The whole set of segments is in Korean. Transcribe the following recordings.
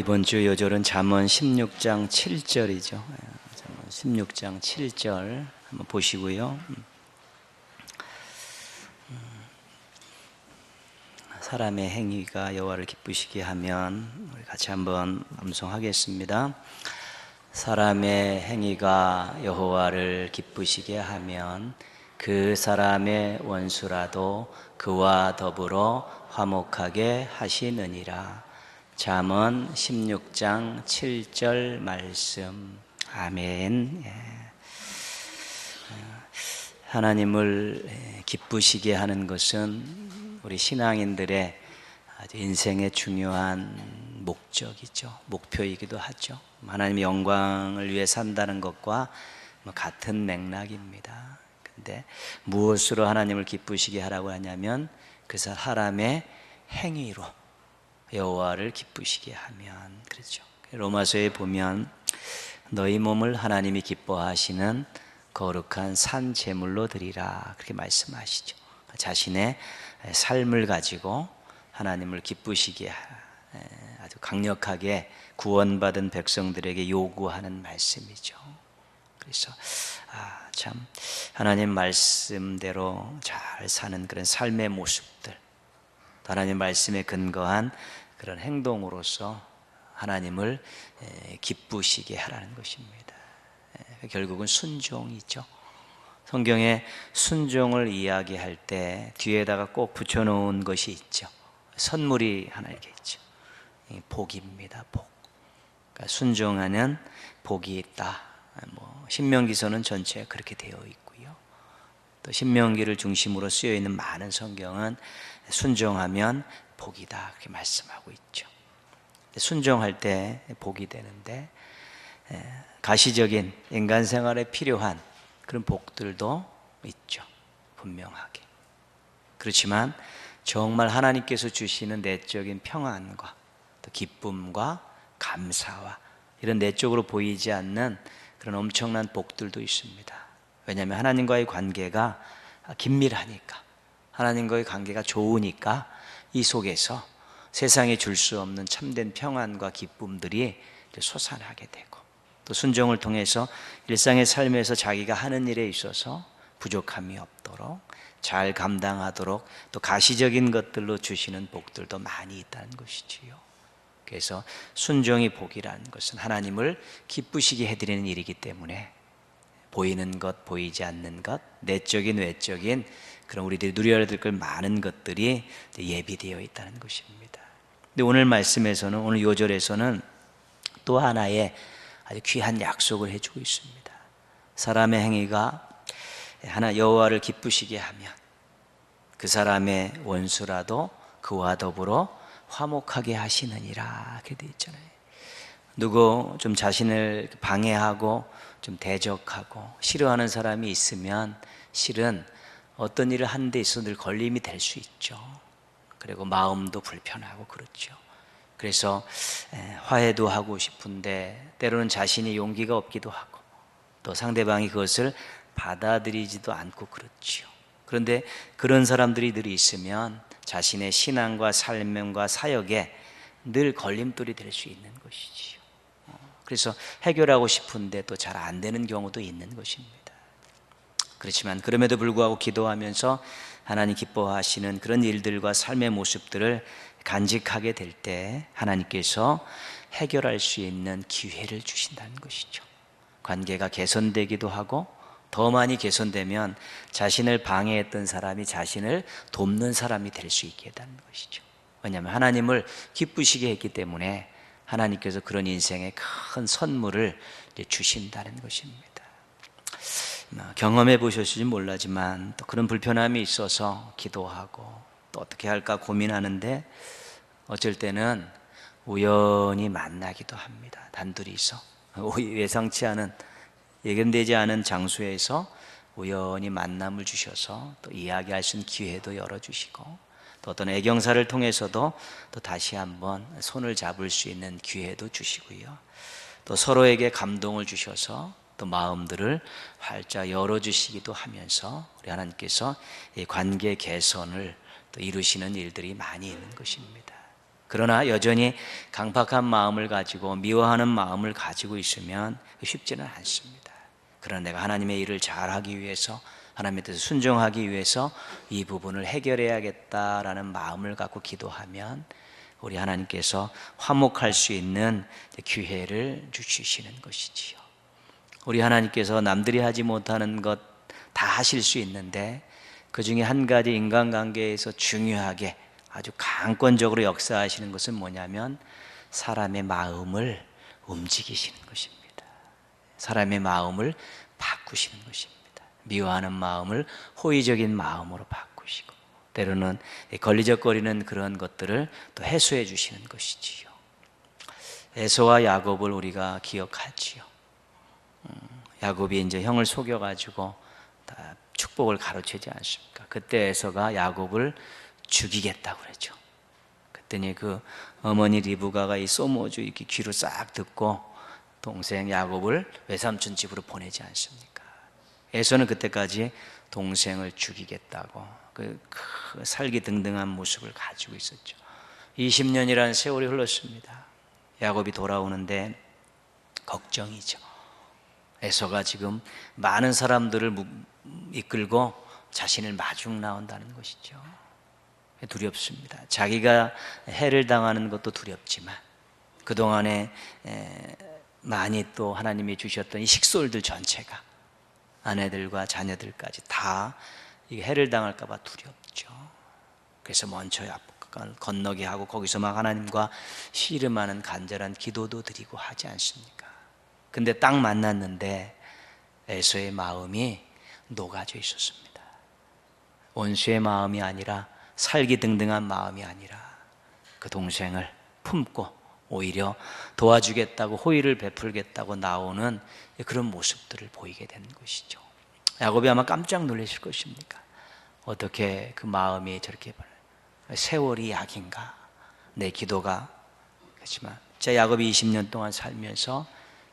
이번 주 요절은 잠언 16장 7절이죠. 잠언 16장 7절 한번 보시고요. 사람의 행위가 여호와를 기쁘시게 하면, 우리 같이 한번 암송하겠습니다. 사람의 행위가 여호와를 기쁘시게 하면 그 사람의 원수라도 그와 더불어 화목하게 하시느니라. 잠언 16장 7절 말씀. 아멘. 하나님을 기쁘시게 하는 것은 우리 신앙인들의 아주 인생의 중요한 목적이죠. 목표이기도 하죠. 하나님의 영광을 위해 산다는 것과 같은 맥락입니다. 근데 무엇으로 하나님을 기쁘시게 하라고 하냐면 그 사람의 행위로 여호와를 기쁘시게 하면, 그렇죠. 로마서에 보면 너희 몸을 하나님이 기뻐하시는 거룩한 산 제물로 드리라, 그렇게 말씀하시죠. 자신의 삶을 가지고 하나님을 기쁘시게 아주 강력하게 구원받은 백성들에게 요구하는 말씀이죠. 그래서 참 하나님 말씀대로 잘 사는 그런 삶의 모습들, 하나님 말씀에 근거한 그런 행동으로서 하나님을 기쁘시게 하라는 것입니다. 결국은 순종이죠. 성경에 순종을 이야기할 때 뒤에다가 꼭 붙여놓은 것이 있죠. 선물이 하나 이렇게 있죠. 복입니다. 복. 그러니까 순종하는 복이 있다. 신명기서는 전체가 그렇게 되어 있고요. 또 신명기를 중심으로 쓰여 있는 많은 성경은 순종하면 복이다, 그렇게 말씀하고 있죠. 순종할 때 복이 되는데, 가시적인 인간 생활에 필요한 그런 복들도 있죠. 분명하게. 그렇지만 정말 하나님께서 주시는 내적인 평안과 또 기쁨과 감사와 이런 내적으로 보이지 않는 그런 엄청난 복들도 있습니다. 왜냐하면 하나님과의 관계가 긴밀하니까, 하나님과의 관계가 좋으니까 이 속에서 세상에 줄 수 없는 참된 평안과 기쁨들이 솟아나게 되고, 또 순종을 통해서 일상의 삶에서 자기가 하는 일에 있어서 부족함이 없도록 잘 감당하도록 또 가시적인 것들로 주시는 복들도 많이 있다는 것이지요. 그래서 순종이 복이라는 것은 하나님을 기쁘시게 해드리는 일이기 때문에 보이는 것, 보이지 않는 것, 내적인, 외적인 그런 우리들이 누려야 될 걸 많은 것들이 예비되어 있다는 것입니다. 근데 오늘 말씀에서는, 오늘 요절에서는 또 하나의 아주 귀한 약속을 해주고 있습니다. 사람의 행위가 하나 여호와를 기쁘시게 하면 그 사람의 원수라도 그와 더불어 화목하게 하시느니라, 이렇게 되어 있잖아요. 누구 좀 자신을 방해하고 좀 대적하고 싫어하는 사람이 있으면 실은 어떤 일을 하는 데 있어서 늘 걸림이 될 수 있죠. 그리고 마음도 불편하고 그렇죠. 그래서 화해도 하고 싶은데 때로는 자신이 용기가 없기도 하고 또 상대방이 그것을 받아들이지도 않고 그렇죠. 그런데 그런 사람들이 늘 있으면 자신의 신앙과 삶과 사역에 늘 걸림돌이 될 수 있는 것이지요. 그래서 해결하고 싶은데 또 잘 안 되는 경우도 있는 것입니다. 그렇지만 그럼에도 불구하고 기도하면서 하나님 기뻐하시는 그런 일들과 삶의 모습들을 간직하게 될 때 하나님께서 해결할 수 있는 기회를 주신다는 것이죠. 관계가 개선되기도 하고 더 많이 개선되면 자신을 방해했던 사람이 자신을 돕는 사람이 될 수 있게 되는 것이죠. 왜냐하면 하나님을 기쁘시게 했기 때문에 하나님께서 그런 인생의 큰 선물을 주신다는 것입니다. 경험해 보셨을지 몰라지만 또 그런 불편함이 있어서 기도하고 또 어떻게 할까 고민하는데 어쩔 때는 우연히 만나기도 합니다. 단둘이서 예상치 않은, 예견되지 않은 장소에서 우연히 만남을 주셔서 또 이야기할 수 있는 기회도 열어주시고 또 어떤 애경사를 통해서도 또 다시 한번 손을 잡을 수 있는 기회도 주시고요. 또 서로에게 감동을 주셔서 또 마음들을 활짝 열어주시기도 하면서 우리 하나님께서 이 관계 개선을 또 이루시는 일들이 많이 있는 것입니다. 그러나 여전히 강팍한 마음을 가지고 미워하는 마음을 가지고 있으면 쉽지는 않습니다. 그러나 내가 하나님의 일을 잘하기 위해서, 하나님의 뜻에 순종하기 위해서 이 부분을 해결해야겠다라는 마음을 갖고 기도하면 우리 하나님께서 화목할 수 있는 기회를 주시는 것이지요. 우리 하나님께서 남들이 하지 못하는 것 다 하실 수 있는데, 그 중에 한 가지 인간관계에서 중요하게 아주 강권적으로 역사하시는 것은 뭐냐면 사람의 마음을 움직이시는 것입니다. 사람의 마음을 바꾸시는 것입니다. 미워하는 마음을 호의적인 마음으로 바꾸시고, 때로는 걸리적거리는 그런 것들을 또 해소해 주시는 것이지요. 에서와 야곱을 우리가 기억하지요. 야곱이 이제 형을 속여가지고 다 축복을 가로채지 않습니까? 그때 에서가 야곱을 죽이겠다고 그랬죠. 그랬더니 그 어머니 리브가가 이 소모주 이렇게 귀로 싹 듣고 동생 야곱을 외삼촌 집으로 보내지 않습니까? 에서는 그때까지 동생을 죽이겠다고 그 살기등등한 모습을 가지고 있었죠. 20년이라는 세월이 흘렀습니다. 야곱이 돌아오는데 걱정이죠. 에서가 지금 많은 사람들을 이끌고 자신을 마중 나온다는 것이죠. 두렵습니다. 자기가 해를 당하는 것도 두렵지만 그동안에 많이 또 하나님이 주셨던 이 식솔들 전체가 아내들과 자녀들까지 다 해를 당할까 봐 두렵죠. 그래서 먼저 건너게 하고 거기서 막 하나님과 씨름하는 간절한 기도도 드리고 하지 않습니까? 근데 딱 만났는데 에서의 마음이 녹아져 있었습니다. 원수의 마음이 아니라 살기등등한 마음이 아니라 그 동생을 품고 오히려 도와주겠다고 호의를 베풀겠다고 나오는 그런 모습들을 보이게 되는 것이죠. 야곱이 아마 깜짝 놀라실 것입니까? 어떻게 그 마음이 저렇게 세월이 약인가? 내 기도가. 그렇지만 제 야곱이 20년 동안 살면서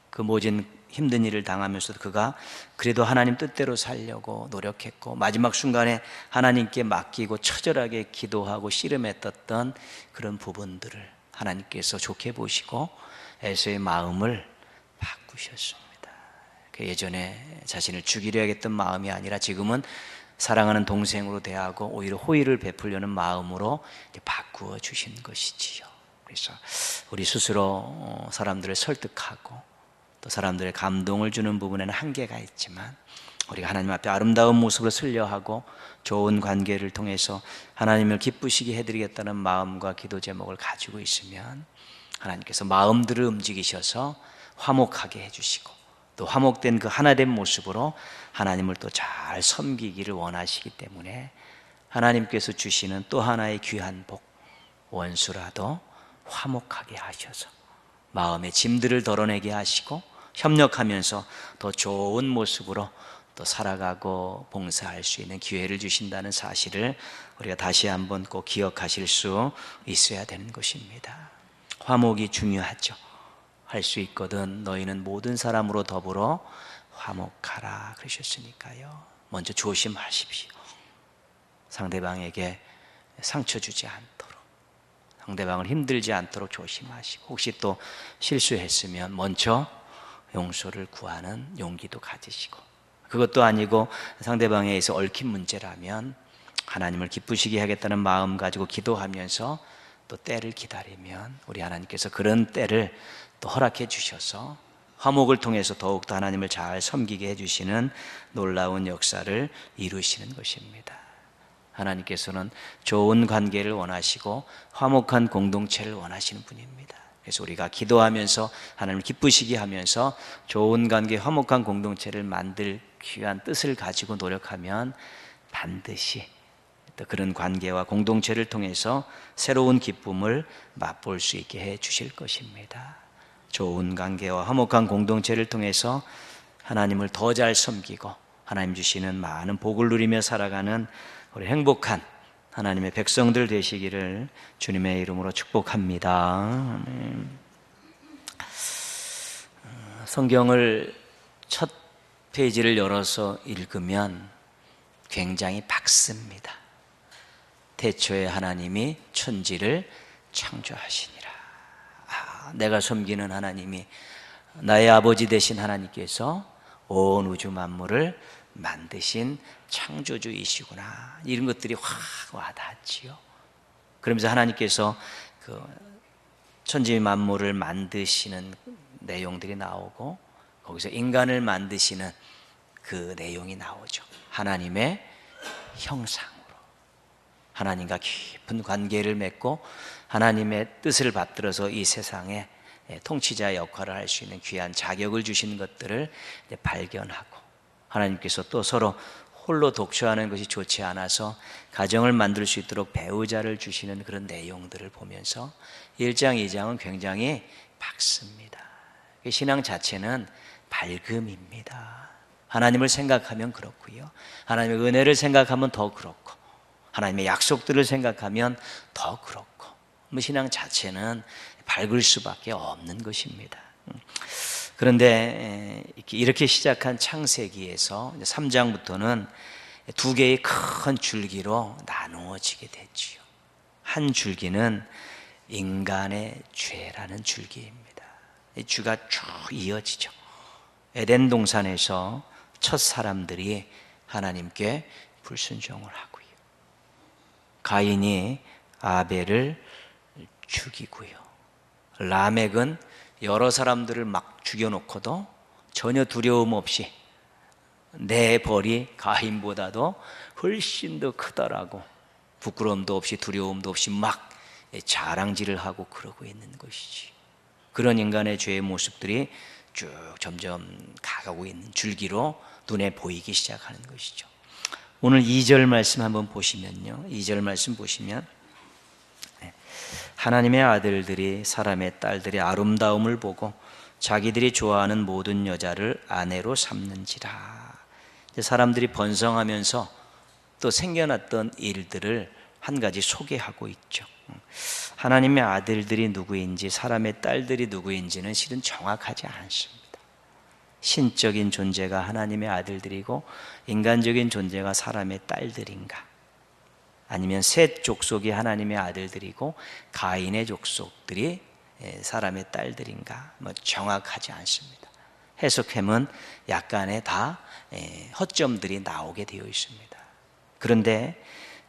그 모진 힘든 일을 당하면서도 그가 그래도 하나님 뜻대로 살려고 노력했고 마지막 순간에 하나님께 맡기고 처절하게 기도하고 씨름했던 그런 부분들을 하나님께서 좋게 보시고 에서의 마음을 바꾸셨습니다. 예전에 자신을 죽이려 했던 마음이 아니라 지금은 사랑하는 동생으로 대하고 오히려 호의를 베풀려는 마음으로 바꾸어 주신 것이지요. 그래서 우리 스스로 사람들을 설득하고 또 사람들의 감동을 주는 부분에는 한계가 있지만 우리가 하나님 앞에 아름다운 모습으로 쓰려하고 좋은 관계를 통해서 하나님을 기쁘시게 해드리겠다는 마음과 기도 제목을 가지고 있으면 하나님께서 마음들을 움직이셔서 화목하게 해주시고 또 화목된 그 하나된 모습으로 하나님을 또 잘 섬기기를 원하시기 때문에 하나님께서 주시는 또 하나의 귀한 복, 원수라도 화목하게 하셔서 마음의 짐들을 덜어내게 하시고 협력하면서 더 좋은 모습으로 또 살아가고 봉사할 수 있는 기회를 주신다는 사실을 우리가 다시 한번 꼭 기억하실 수 있어야 되는 것입니다. 화목이 중요하죠. 할 수 있거든 너희는 모든 사람으로 더불어 화목하라 그러셨으니까요. 먼저 조심하십시오. 상대방에게 상처 주지 않도록, 상대방을 힘들지 않도록 조심하시고 혹시 또 실수했으면 먼저 용서를 구하는 용기도 가지시고, 그것도 아니고 상대방에 의해서 얽힌 문제라면 하나님을 기쁘시게 하겠다는 마음 가지고 기도하면서 또 때를 기다리면 우리 하나님께서 그런 때를 또 허락해 주셔서 화목을 통해서 더욱더 하나님을 잘 섬기게 해주시는 놀라운 역사를 이루시는 것입니다. 하나님께서는 좋은 관계를 원하시고 화목한 공동체를 원하시는 분입니다. 그래서 우리가 기도하면서 하나님을 기쁘시게 하면서 좋은 관계, 화목한 공동체를 만들 귀한 뜻을 가지고 노력하면 반드시 또 그런 관계와 공동체를 통해서 새로운 기쁨을 맛볼 수 있게 해 주실 것입니다. 좋은 관계와 화목한 공동체를 통해서 하나님을 더 잘 섬기고 하나님 주시는 많은 복을 누리며 살아가는 우리 행복한 하나님의 백성들 되시기를 주님의 이름으로 축복합니다. 성경을 첫 페이지를 열어서 읽으면 굉장히 밝습니다. 태초에 하나님이 천지를 창조하시니라. 내가 섬기는 하나님이 나의 아버지 되신 하나님께서 온 우주 만물을 만드신 창조주이시구나. 이런 것들이 확 와닿지요. 그러면서 하나님께서 그 천지 만물을 만드시는 내용들이 나오고 거기서 인간을 만드시는 그 내용이 나오죠. 하나님의 형상으로 하나님과 깊은 관계를 맺고 하나님의 뜻을 받들어서 이 세상에 통치자 역할을 할 수 있는 귀한 자격을 주신 것들을 발견하고, 하나님께서 또 서로 홀로 독처하는 것이 좋지 않아서 가정을 만들 수 있도록 배우자를 주시는 그런 내용들을 보면서 1장, 2장은 굉장히 밝습니다. 신앙 자체는 밝음입니다. 하나님을 생각하면 그렇고요, 하나님의 은혜를 생각하면 더 그렇고, 하나님의 약속들을 생각하면 더 그렇고, 신앙 자체는 밝을 수밖에 없는 것입니다. 그런데 이렇게 시작한 창세기에서 3장부터는 두 개의 큰 줄기로 나누어지게 되지요. 한 줄기는 인간의 죄라는 줄기입니다. 이 주가 쭉 이어지죠. 에덴 동산에서 첫 사람들이 하나님께 불순종을 하고요, 가인이 아벨을 죽이고요, 라멕은 여러 사람들을 막 죽여놓고도 전혀 두려움 없이 내 벌이 가인보다도 훨씬 더 크다라고 부끄러움도 없이 두려움도 없이 막 자랑질을 하고 그러고 있는 것이지. 그런 인간의 죄의 모습들이 쭉 점점 가가고 있는 줄기로 눈에 보이기 시작하는 것이죠. 오늘 2절 말씀 한번 보시면요, 2절 말씀 보시면 하나님의 아들들이 사람의 딸들의 아름다움을 보고 자기들이 좋아하는 모든 여자를 아내로 삼는지라. 사람들이 번성하면서 또 생겨났던 일들을 한 가지 소개하고 있죠. 하나님의 아들들이 누구인지 사람의 딸들이 누구인지는 실은 정확하지 않습니다. 신적인 존재가 하나님의 아들들이고 인간적인 존재가 사람의 딸들인가, 아니면 셋 족속이 하나님의 아들들이고 가인의 족속들이 사람의 딸들인가, 정확하지 않습니다. 해석하면 약간의 다 허점들이 나오게 되어 있습니다. 그런데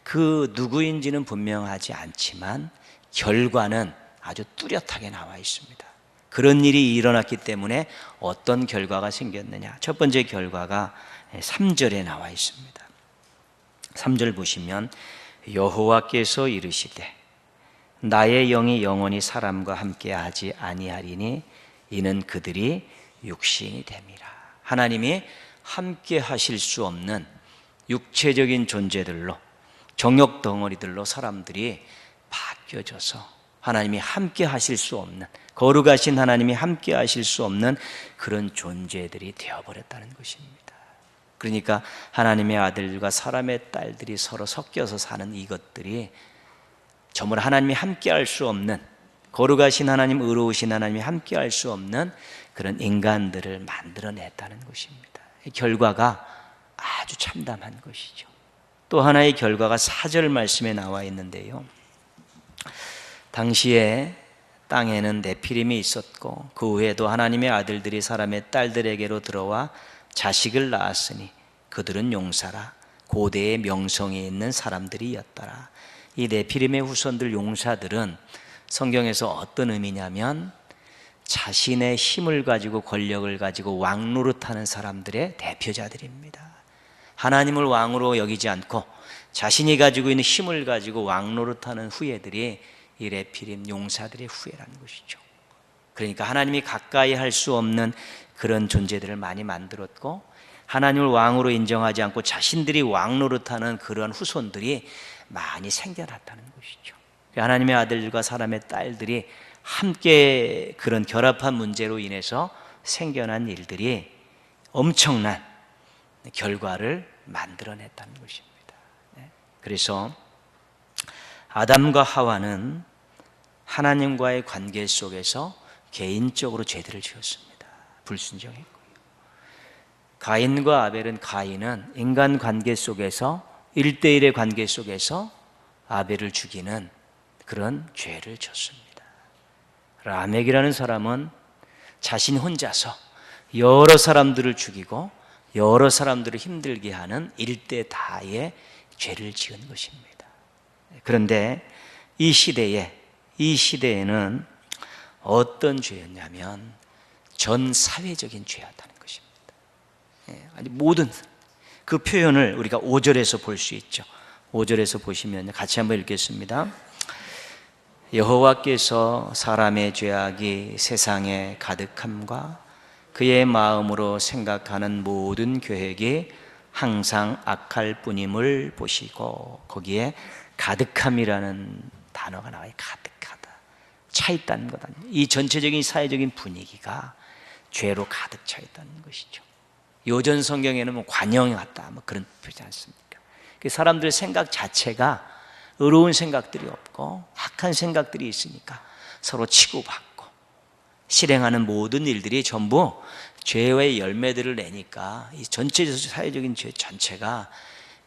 그 누구인지는 분명하지 않지만 결과는 아주 뚜렷하게 나와 있습니다. 그런 일이 일어났기 때문에 어떤 결과가 생겼느냐, 첫 번째 결과가 3절에 나와 있습니다. 3절 보시면 여호와께서 이르시되 나의 영이 영원히 사람과 함께 하지 아니하리니 이는 그들이 육신이 됨이라. 하나님이 함께 하실 수 없는 육체적인 존재들로, 정욕 덩어리들로 사람들이 바뀌어져서 하나님이 함께 하실 수 없는, 거룩하신 하나님이 함께 하실 수 없는 그런 존재들이 되어버렸다는 것입니다. 그러니까 하나님의 아들과 사람의 딸들이 서로 섞여서 사는 이것들이 정말 하나님이 함께 할 수 없는, 거룩하신 하나님, 의로우신 하나님이 함께 할 수 없는 그런 인간들을 만들어냈다는 것입니다. 결과가 아주 참담한 것이죠. 또 하나의 결과가 4절 말씀에 나와 있는데요, 당시에 땅에는 네피림이 있었고 그 후에도 하나님의 아들들이 사람의 딸들에게로 들어와 자식을 낳았으니 그들은 용사라 고대의 명성이 있는 사람들이었더라. 이 네피림의 후손들 용사들은 성경에서 어떤 의미냐면 자신의 힘을 가지고 권력을 가지고 왕 노릇하는 사람들의 대표자들입니다. 하나님을 왕으로 여기지 않고 자신이 가지고 있는 힘을 가지고 왕 노릇하는 후예들이 이 네피림 용사들의 후예라는 것이죠. 그러니까 하나님이 가까이 할 수 없는 그런 존재들을 많이 만들었고, 하나님을 왕으로 인정하지 않고 자신들이 왕 노릇하는 그런 후손들이 많이 생겨났다는 것이죠. 하나님의 아들들과 사람의 딸들이 함께 그런 결합한 문제로 인해서 생겨난 일들이 엄청난 결과를 만들어냈다는 것입니다. 그래서 아담과 하와는 하나님과의 관계 속에서 개인적으로 죄들을 지었습니다. 불순종했고요. 가인과 아벨은, 가인은 인간 관계 속에서 1대1의 관계 속에서 아벨을 죽이는 그런 죄를 졌습니다. 라멕이라는 사람은 자신 혼자서 여러 사람들을 죽이고 여러 사람들을 힘들게 하는 일대 다의 죄를 지은 것입니다. 그런데 이 시대에는 어떤 죄였냐면 전 사회적인 죄였다는 것입니다. 아니 모든 그 표현을 우리가 5절에서 볼 수 있죠. 5절에서 보시면 같이 한번 읽겠습니다. 여호와께서 사람의 죄악이 세상에 가득함과 그의 마음으로 생각하는 모든 계획이 항상 악할 뿐임을 보시고, 거기에 가득함이라는 단어가 나와요. 가득하다, 차 있다는 것 아니에요. 이 전체적인 사회적인 분위기가 죄로 가득 차 있다는 것이죠. 요전 성경에는 뭐 관영하다 뭐 그런 표현이 않습니까? 사람들의 생각 자체가 의로운 생각들이 없고 악한 생각들이 있으니까 서로 치고받고 실행하는 모든 일들이 전부 죄의 열매들을 내니까 이 전체적인 사회적인 죄 전체가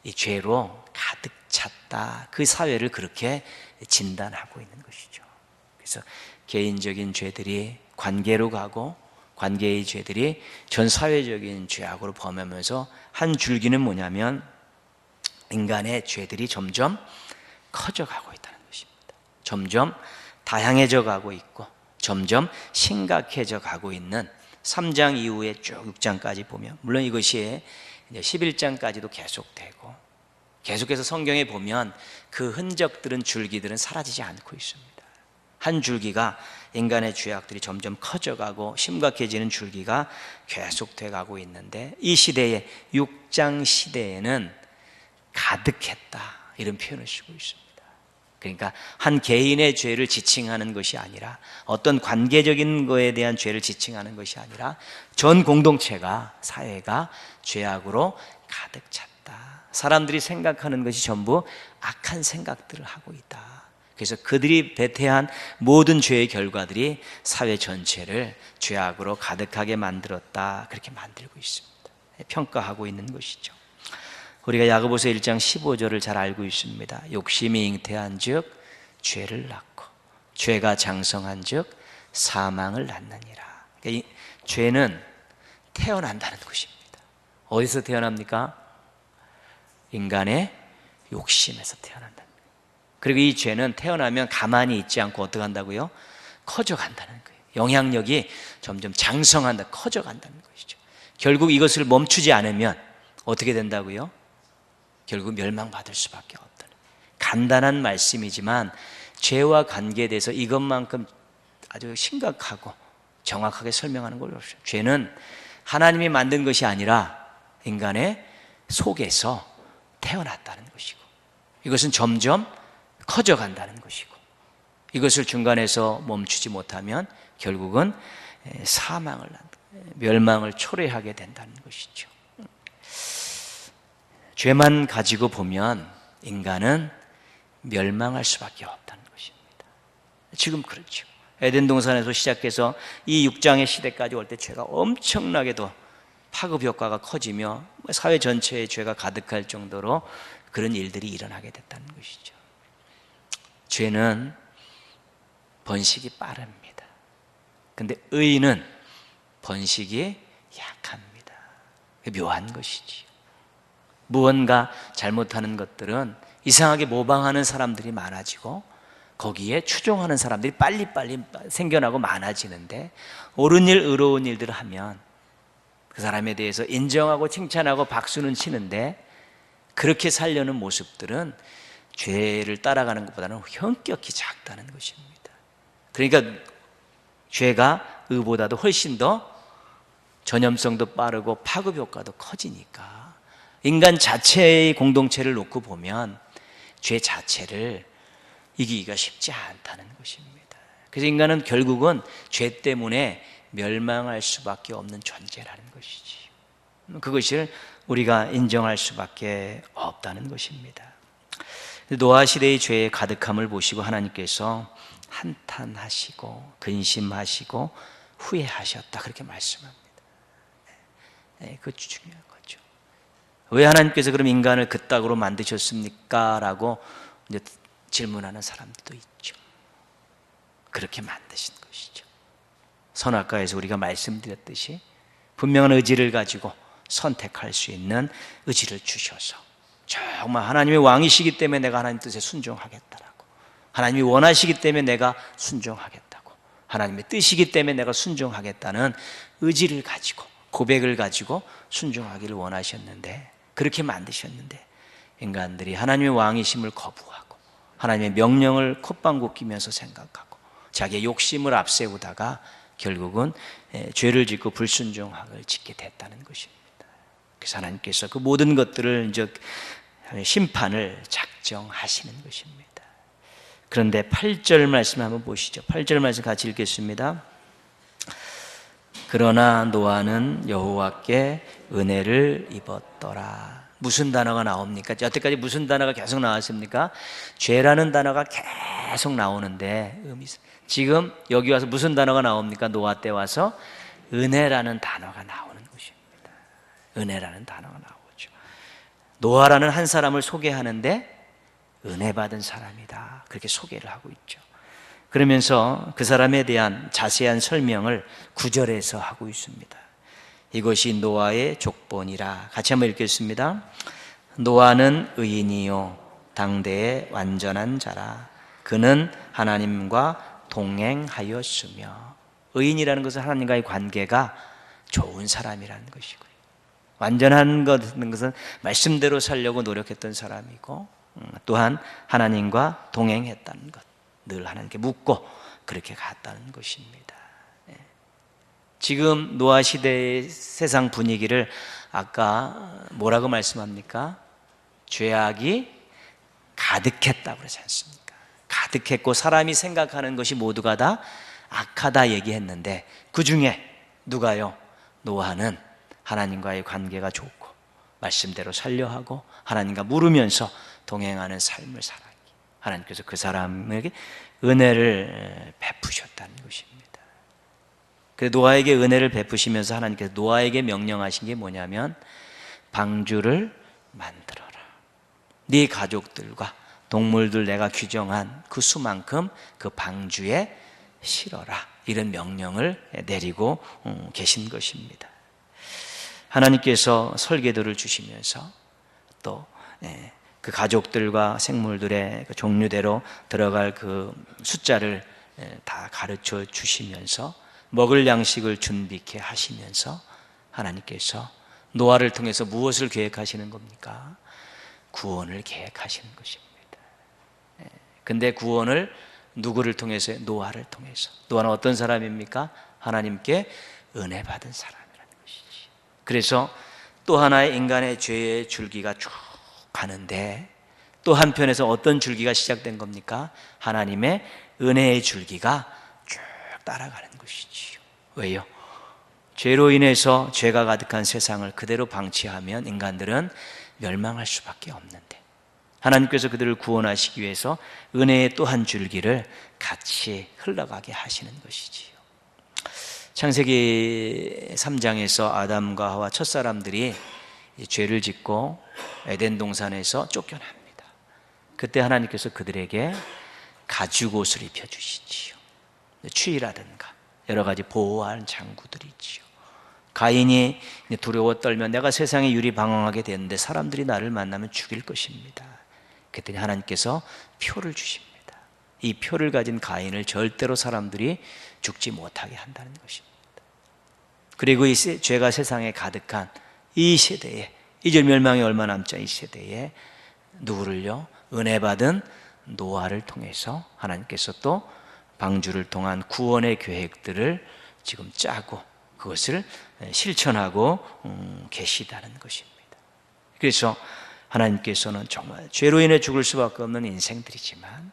이 죄로 가득 찼다. 그 사회를 그렇게 진단하고 있는 것이죠. 그래서 개인적인 죄들이 관계로 가고 관계의 죄들이 전 사회적인 죄악으로 범하면서 한 줄기는 뭐냐면 인간의 죄들이 점점 커져가고 있다는 것입니다. 점점 다양해져 가고 있고 점점 심각해져 가고 있는 3장 이후에 쭉 6장까지 보면, 물론 이것이 11장까지도 계속되고 계속해서 성경에 보면 그 흔적들은 줄기들은 사라지지 않고 있습니다. 한 줄기가 인간의 죄악들이 점점 커져가고 심각해지는 줄기가 계속돼 가고 있는데, 이 시대에 6장 시대에는 가득했다 이런 표현을 쓰고 있습니다. 그러니까 한 개인의 죄를 지칭하는 것이 아니라 어떤 관계적인 거에 대한 죄를 지칭하는 것이 아니라 전 공동체가 사회가 죄악으로 가득 찼다. 사람들이 생각하는 것이 전부 악한 생각들을 하고 있다. 그래서 그들이 배태한 모든 죄의 결과들이 사회 전체를 죄악으로 가득하게 만들었다. 그렇게 만들고 있습니다. 평가하고 있는 것이죠. 우리가 야고보서 1장 15절을 잘 알고 있습니다. 욕심이 잉태한 즉 죄를 낳고 죄가 장성한 즉 사망을 낳느니라. 그러니까 이 죄는 태어난다는 것입니다. 어디서 태어납니까? 인간의 욕심에서 태어난다는 거예요. 그리고 이 죄는 태어나면 가만히 있지 않고 어떻게 한다고요? 커져간다는 거예요. 영향력이 점점 장성한다, 커져간다는 것이죠. 결국 이것을 멈추지 않으면 어떻게 된다고요? 결국 멸망받을 수밖에 없다. 간단한 말씀이지만 죄와 관계돼서 이것만큼 아주 심각하고 정확하게 설명하는 걸로 없어요. 죄는 하나님이 만든 것이 아니라 인간의 속에서 태어났다는 것이고, 이것은 점점 커져간다는 것이고, 이것을 중간에서 멈추지 못하면 결국은 사망을, 멸망을 초래하게 된다는 것이죠. 죄만 가지고 보면 인간은 멸망할 수밖에 없다는 것입니다. 지금 그렇죠. 에덴 동산에서 시작해서 이 6장의 시대까지 올 때 죄가 엄청나게도 파급 효과가 커지며 사회 전체에 죄가 가득할 정도로 그런 일들이 일어나게 됐다는 것이죠. 죄는 번식이 빠릅니다. 그런데 의는 번식이 약합니다. 묘한 것이지요. 무언가 잘못하는 것들은 이상하게 모방하는 사람들이 많아지고 거기에 추종하는 사람들이 빨리빨리 생겨나고 많아지는데, 옳은 일, 의로운 일들을 하면 그 사람에 대해서 인정하고 칭찬하고 박수는 치는데, 그렇게 살려는 모습들은 죄를 따라가는 것보다는 현격히 작다는 것입니다. 그러니까 죄가 의보다도 훨씬 더 전염성도 빠르고 파급 효과도 커지니까 인간 자체의 공동체를 놓고 보면 죄 자체를 이기기가 쉽지 않다는 것입니다. 그래서 인간은 결국은 죄 때문에 멸망할 수밖에 없는 존재라는 것이지. 그것을 우리가 인정할 수밖에 없다는 것입니다. 노아 시대의 죄의 가득함을 보시고 하나님께서 한탄하시고 근심하시고 후회하셨다, 그렇게 말씀합니다. 그것이 중요한 거죠. 왜 하나님께서 그럼 인간을 그따구로 만드셨습니까? 라고 이제 질문하는 사람들도 있죠. 그렇게 만드신 것이죠. 선악과에서 우리가 말씀드렸듯이 분명한 의지를 가지고 선택할 수 있는 의지를 주셔서 정말 하나님의 왕이시기 때문에 내가 하나님 뜻에 순종하겠다라고, 하나님이 원하시기 때문에 내가 순종하겠다고, 하나님의 뜻이기 때문에 내가 순종하겠다는 의지를 가지고, 고백을 가지고 순종하기를 원하셨는데, 그렇게 만드셨는데 인간들이 하나님의 왕이심을 거부하고 하나님의 명령을 콧방귀 끼면서 생각하고 자기의 욕심을 앞세우다가 결국은 죄를 짓고 불순종함을 짓게 됐다는 것입니다. 그래서 하나님께서 그 모든 것들을 이제 심판을 작정하시는 것입니다. 그런데 8절 말씀 한번 보시죠. 8절 말씀 같이 읽겠습니다. 그러나 노아는 여호와께 은혜를 입었더라. 무슨 단어가 나옵니까? 여태까지 무슨 단어가 계속 나왔습니까? 죄라는 단어가 계속 나오는데 지금 여기 와서 무슨 단어가 나옵니까? 노아 때 와서 은혜라는 단어가 나오는 것입니다. 은혜라는 단어가 나오죠. 노아라는 한 사람을 소개하는데 은혜 받은 사람이다, 그렇게 소개를 하고 있죠. 그러면서 그 사람에 대한 자세한 설명을 9절에서 하고 있습니다. 이것이 노아의 족본이라. 같이 한번 읽겠습니다. 노아는 의인이요 당대의 완전한 자라. 그는 하나님과 동행하였으며. 의인이라는 것은 하나님과의 관계가 좋은 사람이라는 것이고요, 완전한 것은 말씀대로 살려고 노력했던 사람이고, 또한 하나님과 동행했다는 것, 늘 하나님께 묻고 그렇게 갔다는 것입니다. 지금 노아 시대의 세상 분위기를 아까 뭐라고 말씀합니까? 죄악이 가득했다고 그러지 않습니까? 가득했고 사람이 생각하는 것이 모두가 다 악하다 얘기했는데 그 중에 누가요? 노아는 하나님과의 관계가 좋고 말씀대로 살려 하고 하나님과 물으면서 동행하는 삶을 살았기, 하나님께서 그 사람에게 은혜를 베푸셨다는 것입니다. 그 노아에게 은혜를 베푸시면서 하나님께서 노아에게 명령하신 게 뭐냐면 방주를 만들어라. 네 가족들과 동물들 내가 규정한 그 수만큼 그 방주에 실어라. 이런 명령을 내리고 계신 것입니다. 하나님께서 설계도를 주시면서 또 그 가족들과 생물들의 그 종류대로 들어갈 그 숫자를 다 가르쳐 주시면서 먹을 양식을 준비케 하시면서 하나님께서 노아를 통해서 무엇을 계획하시는 겁니까? 구원을 계획하시는 것입니다. 근데 구원을 누구를 통해서요? 노아를 통해서. 노아는 어떤 사람입니까? 하나님께 은혜 받은 사람이라는 것이지. 그래서 또 하나의 인간의 죄의 줄기가 쭉 가는데 또 한편에서 어떤 줄기가 시작된 겁니까? 하나님의 은혜의 줄기가 쭉 따라가는 것이지요. 왜요? 죄로 인해서 죄가 가득한 세상을 그대로 방치하면 인간들은 멸망할 수밖에 없는데 하나님께서 그들을 구원하시기 위해서 은혜의 또 한 줄기를 같이 흘러가게 하시는 것이지요. 창세기 3장에서 아담과 하와 첫사람들이 죄를 짓고 에덴 동산에서 쫓겨납니다. 그때 하나님께서 그들에게 가죽옷을 입혀주시지요. 추위라든가 여러 가지 보호하는 장구들이 있지요. 가인이 두려워 떨면 내가 세상에 유리방황하게 되는데 사람들이 나를 만나면 죽일 것입니다. 그랬더니 하나님께서 표를 주십니다. 이 표를 가진 가인을 절대로 사람들이 죽지 못하게 한다는 것입니다. 그리고 이 죄가 세상에 가득한 이 시대에, 이제 멸망이 얼마 남지 않은 이 시대에 누구를요? 은혜 받은 노아를 통해서 하나님께서 또 방주를 통한 구원의 계획들을 지금 짜고 그것을 실천하고 계시다는 것입니다. 그래서 하나님께서는 정말 죄로 인해 죽을 수밖에 없는 인생들이지만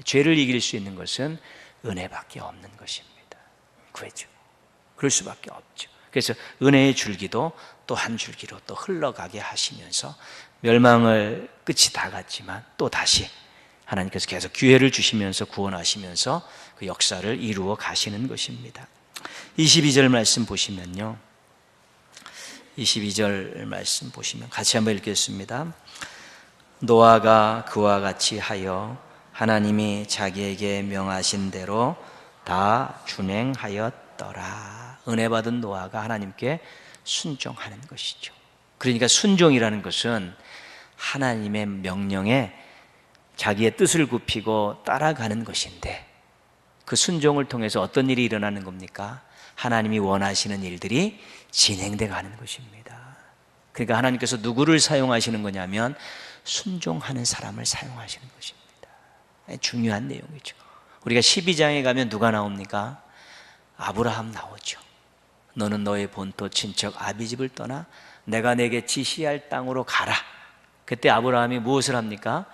죄를 이길 수 있는 것은 은혜밖에 없는 것입니다. 그렇죠. 그럴 수밖에 없죠. 그래서 은혜의 줄기도 또 한 줄기로 또 흘러가게 하시면서 멸망을 끝이 다 갔지만 또 다시 하나님께서 계속 기회를 주시면서 구원하시면서 그 역사를 이루어 가시는 것입니다. 22절 말씀 보시면요. 22절 말씀 보시면 같이 한번 읽겠습니다. 노아가 그와 같이 하여 하나님이 자기에게 명하신 대로 다 준행하였더라. 은혜 받은 노아가 하나님께 순종하는 것이죠. 그러니까 순종이라는 것은 하나님의 명령에 자기의 뜻을 굽히고 따라가는 것인데, 그 순종을 통해서 어떤 일이 일어나는 겁니까? 하나님이 원하시는 일들이 진행돼 가는 것입니다. 그러니까 하나님께서 누구를 사용하시는 거냐면 순종하는 사람을 사용하시는 것입니다. 중요한 내용이죠. 우리가 12장에 가면 누가 나옵니까? 아브라함 나오죠. 너는 너의 본토 친척 아비집을 떠나 내가 내게 지시할 땅으로 가라. 그때 아브라함이 무엇을 합니까?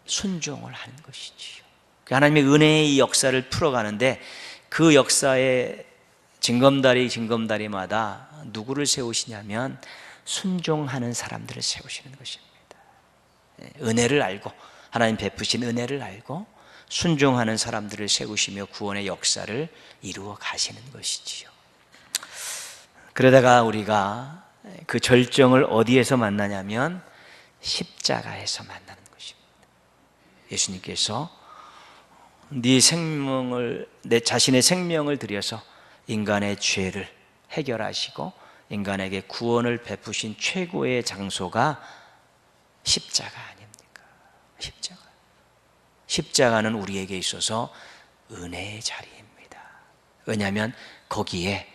순종을 하는 것이지요. 하나님의 은혜의 역사를 풀어가는데, 그 역사의 징검다리마다 누구를 세우시냐면 순종하는 사람들을 세우시는 것입니다. 은혜를 알고, 하나님 베푸신 은혜를 알고 순종하는 사람들을 세우시며 구원의 역사를 이루어 가시는 것이지요. 그러다가 우리가 그 절정을 어디에서 만나냐면 십자가에서 만나는 것입니다. 예수님께서 내 자신의 생명을 들여서 인간의 죄를 해결하시고 인간에게 구원을 베푸신 최고의 장소가 십자가 아닙니까? 십자가는 우리에게 있어서 은혜의 자리입니다. 왜냐하면 거기에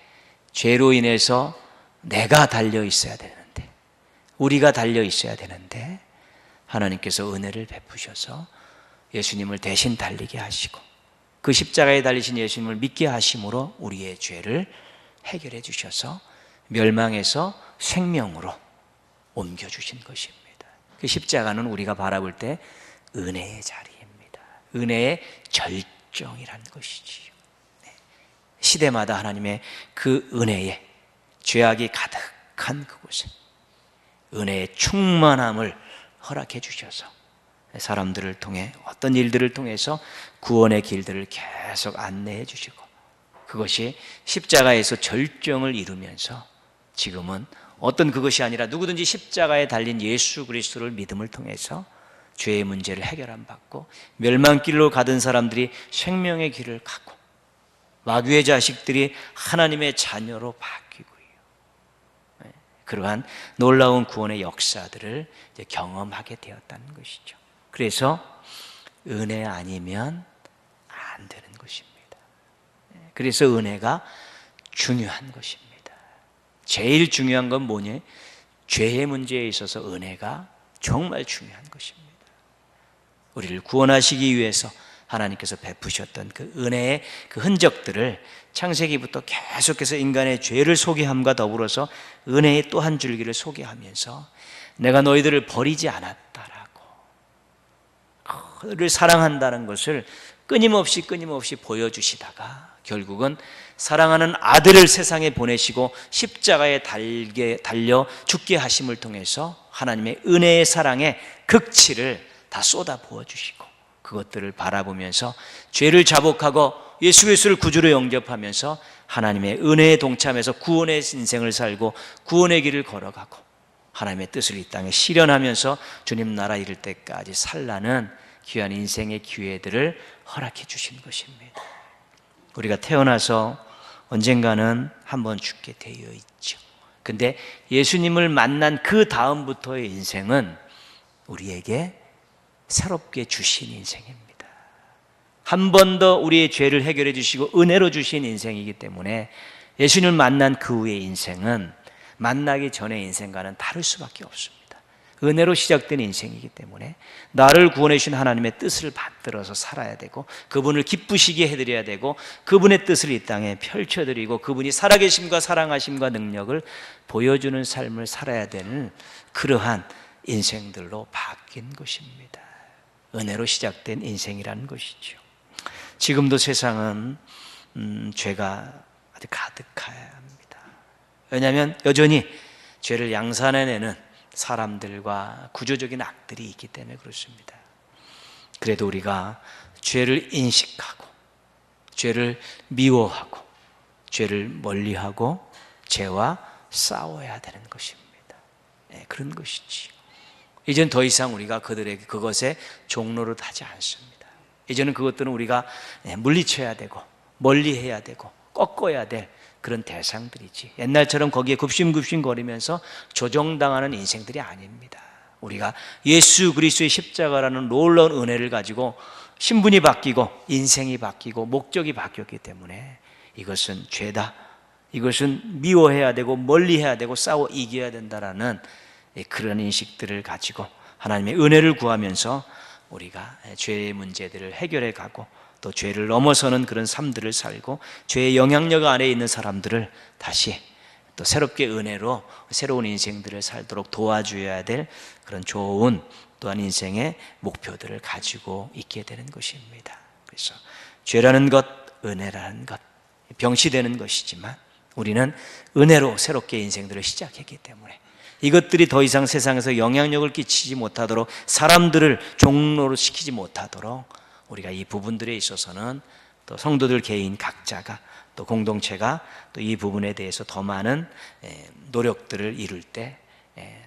죄로 인해서 내가 달려 있어야 되는데, 우리가 달려 있어야 되는데, 하나님께서 은혜를 베푸셔서 예수님을 대신 달리게 하시고 그 십자가에 달리신 예수님을 믿게 하심으로 우리의 죄를 해결해 주셔서 멸망에서 생명으로 옮겨주신 것입니다. 그 십자가는 우리가 바라볼 때 은혜의 자리입니다. 은혜의 절정이라는 것이지요. 시대마다 하나님의 그 은혜에, 죄악이 가득한 그곳에 은혜의 충만함을 허락해 주셔서 사람들을 통해, 어떤 일들을 통해서 구원의 길들을 계속 안내해 주시고, 그것이 십자가에서 절정을 이루면서 지금은 어떤 그것이 아니라 누구든지 십자가에 달린 예수 그리스도를 믿음을 통해서 죄의 문제를 해결함 받고 멸망길로 가던 사람들이 생명의 길을 가고 마귀의 자식들이 하나님의 자녀로 바뀌고요. 그러한 놀라운 구원의 역사들을 이제 경험하게 되었다는 것이죠. 그래서 은혜 아니면 안 되는 것입니다. 그래서 은혜가 중요한 것입니다. 제일 중요한 건 뭐냐? 죄의 문제에 있어서 은혜가 정말 중요한 것입니다. 우리를 구원하시기 위해서 하나님께서 베푸셨던 그 은혜의 그 흔적들을 창세기부터 계속해서 인간의 죄를 소개함과 더불어서 은혜의 또 한 줄기를 소개하면서 내가 너희들을 버리지 않았다라고, 그를 사랑한다는 것을 끊임없이 보여주시다가 결국은 사랑하는 아들을 세상에 보내시고 십자가에 달려 죽게 하심을 통해서 하나님의 은혜의 사랑의 극치를 다 쏟아 부어주시고, 그것들을 바라보면서 죄를 자복하고 예수 그리스도를 구주로 영접하면서 하나님의 은혜에 동참해서 구원의 인생을 살고 구원의 길을 걸어가고 하나님의 뜻을 이 땅에 실현하면서 주님 나라 이를 때까지 살라는 귀한 인생의 기회들을 허락해 주신 것입니다. 우리가 태어나서 언젠가는 한번 죽게 되어 있죠. 근데 예수님을 만난 그 다음부터의 인생은 우리에게 새롭게 주신 인생입니다. 한 번 더 우리의 죄를 해결해 주시고 은혜로 주신 인생이기 때문에 예수님을 만난 그 후의 인생은 만나기 전의 인생과는 다를 수밖에 없습니다. 은혜로 시작된 인생이기 때문에 나를 구원해 주신 하나님의 뜻을 받들어서 살아야 되고, 그분을 기쁘시게 해드려야 되고, 그분의 뜻을 이 땅에 펼쳐드리고 그분이 살아계심과 사랑하심과 능력을 보여주는 삶을 살아야 되는 그러한 인생들로 바뀐 것입니다. 은혜로 시작된 인생이라는 것이죠. 지금도 세상은 죄가 아주 가득해야 합니다. 왜냐하면 여전히 죄를 양산해내는 사람들과 구조적인 악들이 있기 때문에 그렇습니다. 그래도 우리가 죄를 인식하고 죄를 미워하고 죄를 멀리하고 죄와 싸워야 되는 것입니다. 그런 것이지. 이젠 더 이상 우리가 그것의 종로를 하지 않습니다. 이제는 그것들은 우리가 물리쳐야 되고 멀리해야 되고 꺾어야 될 그런 대상들이지, 옛날처럼 거기에 굽신굽신 거리면서 조종당하는 인생들이 아닙니다. 우리가 예수 그리스도의 십자가라는 놀라운 은혜를 가지고 신분이 바뀌고 인생이 바뀌고 목적이 바뀌었기 때문에 이것은 죄다, 이것은 미워해야 되고 멀리해야 되고 싸워 이겨야 된다라는 그런 인식들을 가지고 하나님의 은혜를 구하면서 우리가 죄의 문제들을 해결해 가고 또 죄를 넘어서는 그런 삶들을 살고 죄의 영향력 안에 있는 사람들을 다시 또 새롭게 은혜로 새로운 인생들을 살도록 도와줘야 될 그런 좋은 또한 인생의 목표들을 가지고 있게 되는 것입니다. 그래서 죄라는 것, 은혜라는 것 병시되는 것이지만 우리는 은혜로 새롭게 인생들을 시작했기 때문에 이것들이 더 이상 세상에서 영향력을 끼치지 못하도록, 사람들을 종로로 시키지 못하도록 우리가 이 부분들에 있어서는 또 성도들 개인 각자가 또 공동체가 또 이 부분에 대해서 더 많은 노력들을 이룰 때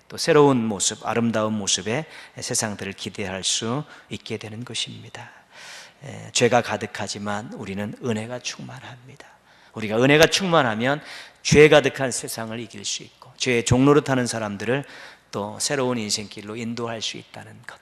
또 새로운 모습, 아름다운 모습의 세상들을 기대할 수 있게 되는 것입니다. 죄가 가득하지만 우리는 은혜가 충만합니다. 우리가 은혜가 충만하면 죄 가득한 세상을 이길 수 있고 죄의 종로로 타는 사람들을 또 새로운 인생길로 인도할 수 있다는 것,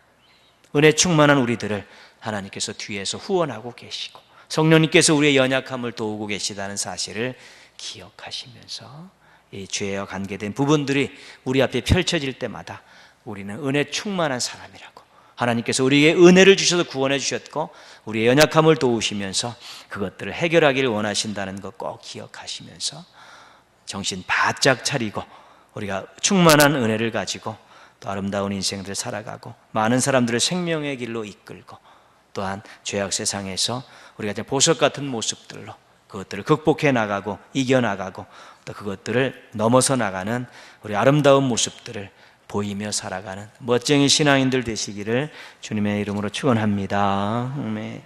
은혜 충만한 우리들을 하나님께서 뒤에서 후원하고 계시고 성령님께서 우리의 연약함을 도우고 계시다는 사실을 기억하시면서 이 죄와 관계된 부분들이 우리 앞에 펼쳐질 때마다 우리는 은혜 충만한 사람이라고, 하나님께서 우리에게 은혜를 주셔서 구원해 주셨고 우리의 연약함을 도우시면서 그것들을 해결하기를 원하신다는 것 꼭 기억하시면서 정신 바짝 차리고 우리가 충만한 은혜를 가지고 또 아름다운 인생들을 살아가고 많은 사람들을 생명의 길로 이끌고 또한 죄악 세상에서 우리가 보석 같은 모습들로 그것들을 극복해 나가고 이겨나가고 또 그것들을 넘어서 나가는 우리 아름다운 모습들을 보이며 살아가는 멋쟁이 신앙인들 되시기를 주님의 이름으로 축원합니다. 아멘.